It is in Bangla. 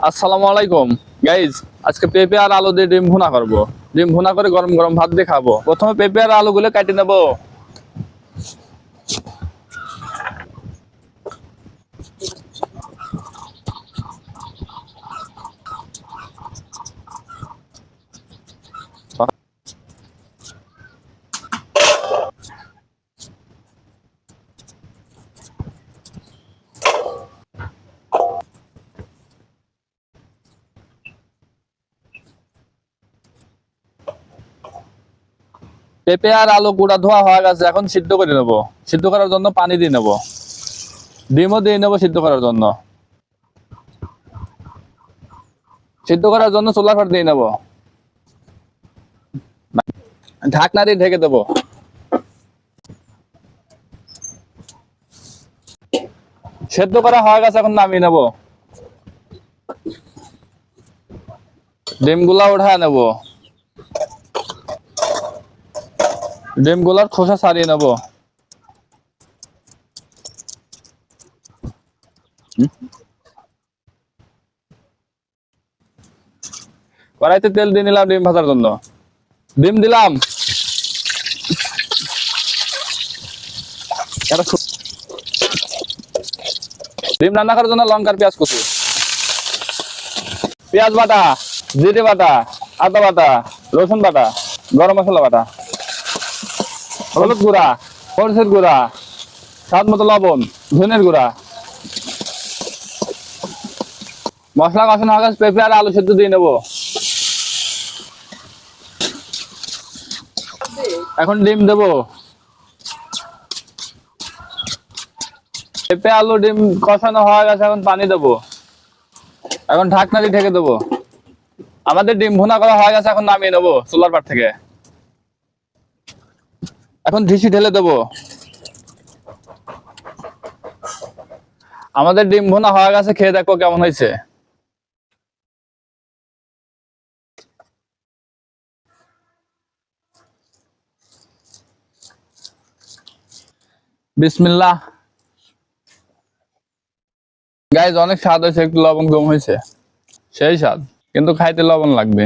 আসসালামু আলাইকুম গাইজ, আজকে পেঁপে আর আলু দিয়ে ডিম ভুনা করবো। ডিম ভুনা করে গরম গরম ভাত দিয়ে খাবো। প্রথমে পেঁপে আর আলুগুলো কেটে নেবো। পেঁপে আর আলু গুঁড়া ধোয়া হয়ে গেছে, এখন সিদ্ধ করে নেবো। সিদ্ধ করার জন্য পানি দিয়ে নেবো, ডিমও দিয়ে নেবো সিদ্ধ করার জন্য। সিদ্ধ করার জন্য চুলা পাট দিয়ে নেবো, ঢাকনা দিয়ে ঢেকে দেবো। সেদ্ধ করা হয়ে গেছে, এখন নামিয়ে নেবো। ডিমগুলা উঠায় নেবো, ডিমগুলার খোসা ছাড়িয়ে নেবো। কড়াইতে তেল দিয়ে নিলাম ডিম ভাজার জন্য। ডিম দিলাম, ডিম রান্না করার জন্য লঙ্কার পেঁয়াজ কুচি, পেঁয়াজ বাটা, জিরে বাটা, আদা বাটা, রসুন বাটা, গরম মশলা বাটা, হলুদ গুঁড়া, মরিচের গুঁড়া, স্বাদ মতো লবণ, ধনের গুঁড়া। মশলা কষানো হয়ে গেছে, পেঁপে আর আলু সেদ্ধ দিয়ে নেবো। এখন ডিম দেবো। পেঁপে আলু ডিম কষানো হয়ে গেছে, এখন পানি দেবো। এখন ঢাকনা দিয়ে ঢেকে দেবো। আমাদের ডিম ভুনা করা হয়ে গেছে, এখন নামিয়ে নেবো চুলার পাট থেকে। এখন ঢিসি ঢেলে দেবো। আমাদের ডিম ভুনা হয়ে গেছে, খেয়ে দেখো কেমন হয়েছে। বিসমিল্লাহ। গাইজ, অনেক স্বাদ হয়েছে, একটু লবণ কম হয়েছে। সেই স্বাদ, কিন্তু খাইতে লবণ লাগবে।